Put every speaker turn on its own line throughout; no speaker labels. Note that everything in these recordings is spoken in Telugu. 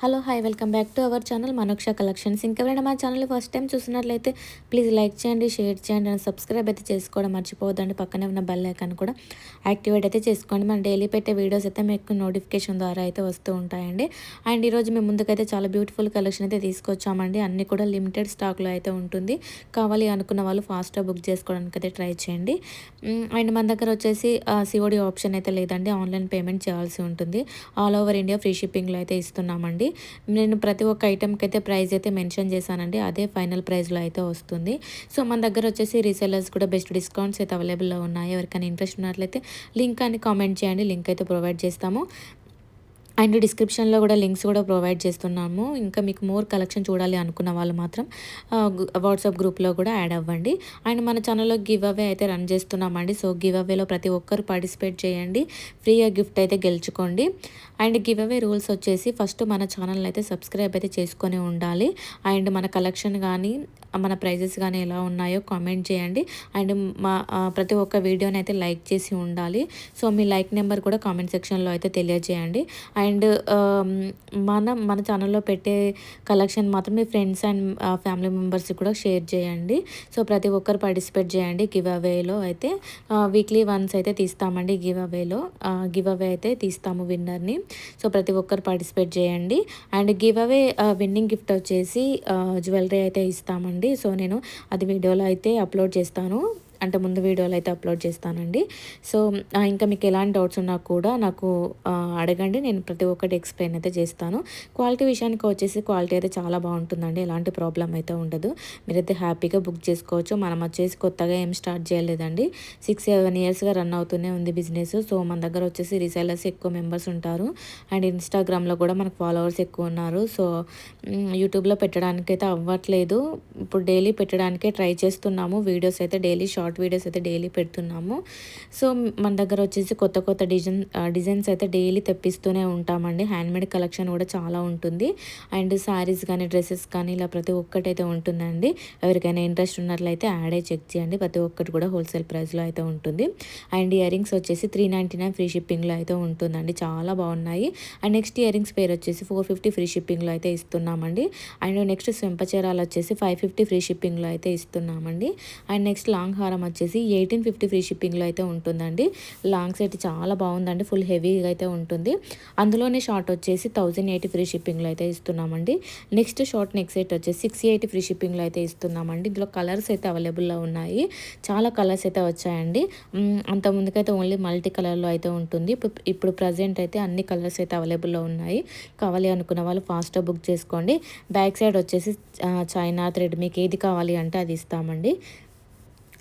Hello hi welcome back to our channel Manoksha collections. ఇంకెవరైనా మా ఛానల్ ఫస్ట్ టైం చూసినట్లయితే ప్లీజ్ లైక్ చేయండి, షేర్ చేయండి అండ్ సబ్స్క్రైబ్ అయితే చేసుకోవడం మర్చిపోవద్దండి. పక్కనే ఉన్న బెల్ ఐకాన్ కూడా యాక్టివేట్ అయితే చేసుకోండి. మనం డైలీ పెట్టే వీడియోస్ అయితే మీకు నోటిఫికేషన్ ద్వారా అయితే వస్తూ ఉంటాయండి. అండ్ ఈరోజు మేము ముందుకైతే చాలా బ్యూటిఫుల్ కలెక్షన్ అయితే తీసుకొచ్చామండి. అన్నీ కూడా లిమిటెడ్ స్టాక్లో అయితే ఉంటుంది. కావాలి అనుకున్న వాళ్ళు ఫాస్ట్గా బుక్ చేసుకోవడానికి అయితే ట్రై చేయండి. అండ్ మన దగ్గర వచ్చేసి సిఓడి ఆప్షన్ అయితే లేదండి, ఆన్లైన్ పేమెంట్ చేయాల్సి ఉంటుంది. ఆల్ ఓవర్ ఇండియా ఫ్రీ షిప్పింగ్లో అయితే ఇస్తున్నామండి. నేను ప్రతి ఒక్క ఐటెంకి అయితే ప్రైస్ అయితే మెన్షన్ చేశానండి, అదే ఫైనల్ ప్రైస్లో అయితే వస్తుంది. సో మన దగ్గర వచ్చేసి రీసెల్లర్స్ కూడా బెస్ట్ డిస్కౌంట్స్ అయితే అవైలబుల్లో ఉన్నాయి. ఎవరికైనా ఇంట్రెస్ట్ ఉన్నట్లయితే లింక్ అని కామెంట్ చేయండి, లింక్ అయితే ప్రొవైడ్ చేస్తాము. అండ్ డిస్క్రిప్షన్లో కూడా లింక్స్ కూడా ప్రొవైడ్ చేస్తున్నాము. ఇంకా మీకు మోర్ కలెక్షన్ చూడాలి అనుకున్న వాళ్ళు మాత్రం వాట్సాప్ గ్రూప్లో కూడా యాడ్ అవ్వండి. అండ్ మన ఛానల్లో గివ్ అవే అయితే రన్ చేస్తున్నామండి. సో గివ్ అవేలో ప్రతి ఒక్కరు పార్టిసిపేట్ చేయండి, ఫ్రీగా గిఫ్ట్ అయితే గెలుచుకోండి. అండ్ గివ్ అవే రూల్స్ వచ్చేసి ఫస్ట్ మన ఛానల్ అయితే సబ్స్క్రైబ్ అయితే చేసుకొని ఉండాలి. అండ్ మన కలెక్షన్ కానీ మన ప్రైజెస్ కానీ ఎలా ఉన్నాయో కామెంట్ చేయండి. అండ్ మా ప్రతి ఒక్క వీడియోని అయితే లైక్ చేసి ఉండాలి. సో మీ లైక్ నెంబర్ కూడా కామెంట్ సెక్షన్లో అయితే తెలియజేయండి. అండ్ మన ఛానల్లో పెట్టే కలెక్షన్ మాత్రం మీ ఫ్రెండ్స్ అండ్ ఫ్యామిలీ మెంబర్స్కి కూడా షేర్ చేయండి. సో ప్రతి ఒక్కరు పార్టిసిపేట్ చేయండి. గివ్ అవేలో అయితే వీక్లీ వన్స్ అయితే తీస్తామండి. గివ్ అవే అయితే తీస్తాము విన్నర్ని. సో ప్రతి ఒక్కరు పార్టిసిపేట్ చేయండి. And give away winnowing gift వచ్చేసి జ్యువెలరీ అయితే ఇస్తామండి. సో నేను అది వీడియోలో అయితే అప్లోడ్ చేస్తాను, అంటే ముందు వీడియోలో అయితే అప్లోడ్ చేస్తానండి. సో ఇంకా మీకు ఎలాంటి డౌట్స్ ఉన్నా కూడా నాకు అడగండి, నేను ప్రతి ఒక్కటి ఎక్స్ప్లెయిన్ అయితే చేస్తాను. క్వాలిటీ విషయానికి వచ్చేసి క్వాలిటీ అయితే చాలా బాగుంటుందండి, ఎలాంటి ప్రాబ్లం అయితే ఉండదు. మీరైతే హ్యాపీగా బుక్ చేసుకోవచ్చు. మనం వచ్చేసి కొత్తగా ఏం స్టార్ట్ చేయలేదండి, 6-7 ఇయర్స్గా రన్ అవుతూనే ఉంది బిజినెస్. సో మన దగ్గర వచ్చేసి రీసెలర్స్ ఎక్కువ మెంబర్స్ ఉంటారు. అండ్ ఇన్స్టాగ్రామ్లో కూడా మనకు ఫాలోవర్స్ ఎక్కువ ఉన్నారు. సో యూట్యూబ్లో పెట్టడానికి అయితే అవ్వట్లేదు, ఇప్పుడు డైలీ పెట్టడానికే ట్రై చేస్తున్నాము. వీడియోస్ అయితే డైలీ షార్ట్ వీడియోస్ అయితే డైలీ పెడుతున్నాము. సో మన దగ్గర వచ్చేసి కొత్త కొత్త డిజైన్స్ అయితే డైలీ తెప్పిస్తూనే ఉంటామండి. హ్యాండ్మేడ్ కలెక్షన్ కూడా చాలా ఉంటుంది. అండ్ శారీస్ కానీ డ్రెస్సెస్ కానీ ఇలా ప్రతి ఒక్కటి అయితే ఉంటుందండి. ఎవరికైనా ఇంట్రెస్ట్ ఉన్నట్లయితే యాడే చెక్ చేయండి. ప్రతి ఒక్కటి కూడా హోల్సేల్ ప్రైస్లో అయితే ఉంటుంది. అండ్ ఇయర్ రింగ్స్ వచ్చేసి 399 ఫ్రీ షిప్పింగ్లో అయితే ఉంటుందండి, చాలా బాగున్నాయి. అండ్ నెక్స్ట్ ఇయర్ రింగ్స్ పేరు వచ్చేసి 450 ఫ్రీ షిప్పింగ్లో అయితే ఇస్తున్నామండి. అండ్ నెక్స్ట్ చెంపచీరాలు వచ్చేసి 550 ఫ్రీ షిప్పింగ్లో అయితే ఇస్తున్నామండి. అండ్ నెక్స్ట్ లాంగ్ హారం వచ్చేసి 1850 ఫ్రీ షిప్పింగ్లో అయితే ఉంటుందండి. లాంగ్ సెట్ చాలా బాగుందండి, ఫుల్ హెవీగా అయితే ఉంటుంది. అందులోనే షార్ట్ వచ్చేసి 1080 ఫ్రీ షిప్పింగ్లో అయితే ఇస్తున్నామండి. నెక్స్ట్ షార్ట్ నెక్ సెట్ వచ్చేసి 680 ఫ్రీ షిప్పింగ్లో అయితే ఇస్తున్నామండి. ఇందులో కలర్స్ అయితే అవైలబుల్లో ఉన్నాయి, చాలా కలర్స్ అయితే వచ్చాయండి. అంత ముందుకైతే ఓన్లీ మల్టీ కలర్లో అయితే ఉంటుంది. ఇప్పుడు ప్రజెంట్ అయితే అన్ని కలర్స్ అయితే అవైలబుల్లో ఉన్నాయి. కావాలి అనుకున్న వాళ్ళు ఫాస్ట్గా బుక్ చేసుకోండి. బ్యాక్ సైడ్ వచ్చేసి చైనా థ్రెడ్, మీకు ఏది కావాలి అంటే అది ఇస్తామండి.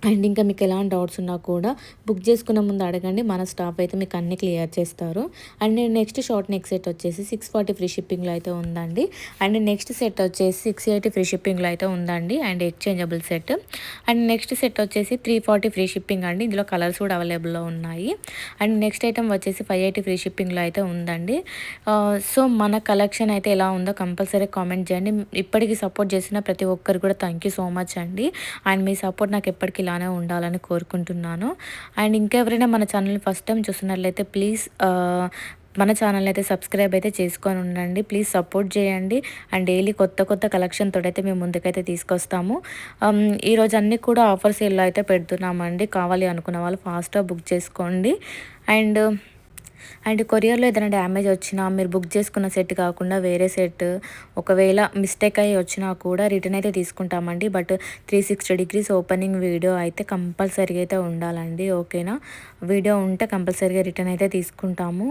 అండ్ ఇంకా మీకు ఎలాంటి డౌట్స్ ఉన్నా కూడా బుక్ చేసుకునే ముందు అడగండి, మన స్టాఫ్ అయితే మీకు అన్ని క్లియర్ చేస్తారు. And next short neck set వచ్చేసి 640 ఫ్రీ షిప్పింగ్లో అయితే ఉందండి. అండ్ నెక్స్ట్ సెట్ వచ్చేసి 680 ఫ్రీ షిప్పింగ్లో అయితే ఉందండి. And exchangeable set. And next set వచ్చేసి 340 ఫ్రీ షిప్పింగ్ అండి. ఇందులో కలర్స్ కూడా అవైలబుల్లో ఉన్నాయి. అండ్ నెక్స్ట్ ఐటమ్ వచ్చేసి 580 ఫ్రీ షిప్పింగ్లో అయితే ఉందండి. సో మన కలెక్షన్ అయితే ఎలా ఉందో కంపల్సరీ కామెంట్ చేయండి. ఇప్పటికీ సపోర్ట్ చేసిన ప్రతి ఒక్కరు కూడా థ్యాంక్ యూ సో మచ్ అండి. అండ్ మీ సపోర్ట్ నాకు ఎప్పటికీ ఇలానే ఉండాలని కోరుకుంటున్నాను. అండ్ ఇంకెవరైనా మన ఛానల్ని ఫస్ట్ టైం చూస్తున్నట్లయితే ప్లీజ్ మన ఛానల్ అయితే సబ్స్క్రైబ్ అయితే చేసుకొని ఉండండి. ప్లీజ్ సపోర్ట్ చేయండి. అండ్ డైలీ కొత్త కొత్త కలెక్షన్ తోటైతే మేము ముందుకైతే తీసుకొస్తాము. ఈరోజు అన్నీ కూడా ఆఫర్ సేల్లో అయితే పెడుతున్నామండి. కావాలి అనుకున్న వాళ్ళు ఫాస్ట్గా బుక్ చేసుకోండి. అండ్ కొరియర్లో ఏదైనా డ్యామేజ్ వచ్చినా, మీరు బుక్ చేసుకున్న సెట్ కాకుండా వేరే సెట్ ఒకవేళ మిస్టేక్ అయ్యి వచ్చినా కూడా రిటర్న్ అయితే తీసుకుంటామండి. బట్ 360 డిగ్రీస్ ఓపెనింగ్ వీడియో అయితే కంపల్సరీగా అయితే ఉండాలండి, ఓకేనా? వీడియో ఉంటే కంపల్సరీగా రిటర్న్ అయితే తీసుకుంటాము.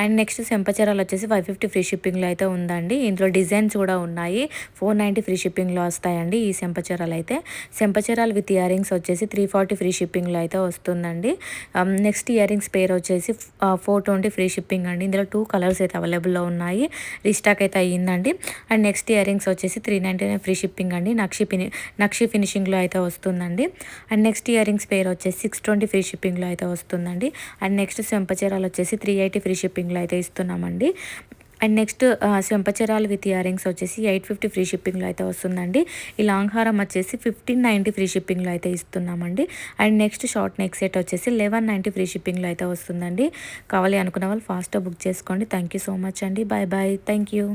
అండ్ నెక్స్ట్ చెంపచీరాలు వచ్చేసి 550 ఫ్రీ షిప్పింగ్లో అయితే ఉందండి. ఇందులో డిజైన్స్ కూడా ఉన్నాయి. 490 ఫ్రీ షిప్పింగ్లో వస్తాయండి ఈ చెంపచీరాలు అయితే. చెంపచీరాలు విత్ ఇయర్ రింగ్స్ వచ్చేసి 340 ఫ్రీ షిప్పింగ్లో అయితే వస్తుందండి. నెక్స్ట్ ఇయర్ రింగ్స్ పేరు వచ్చేసి 420 ఫ్రీ షిప్పింగ్ అండి. ఇందులో 2 కలర్స్ అయితే అవైలబుల్లో ఉన్నాయి, రీస్టాక్ అయితే అయ్యిందండి. అండ్ నెక్స్ట్ ఇయర్ రింగ్స్ వచ్చేసి 399 ఫ్రీ షిప్పింగ్ అండి. నక్షి ఫినిషింగ్లో అయితే వస్తుందండి. అండ్ నెక్స్ట్ ఇయర్ రింగ్స్ పేరు వచ్చేసి 620 ఫ్రీ షిప్పింగ్లో అయితే వస్తుందండి. అండ్ నెక్స్ట్ చెంపచీరాలు వచ్చేసి 380 ఫ్రీ షిప్పింగ్లో అయితే ఇస్తున్నామండి. అండ్ నెక్స్ట్ చెంపచీరాలు విత్ ఇయర్ రింగ్స్ వచ్చేసి 850 ఫ్రీ షిప్పింగ్లో అయితే వస్తుందండి. ఈ లాంగ్ హారం వచ్చేసి 1590 ఫ్రీ షిప్పింగ్లో అయితే ఇస్తున్నామండి. And next short neck set వచ్చేసి 1190 ఫ్రీ షిప్పింగ్లో అయితే వస్తుందండి. కావాలి అనుకున్న వాళ్ళు ఫాస్ట్గా బుక్ చేసుకోండి. థ్యాంక్ యూ సో మచ్ అండి. Bye bye. Thank you.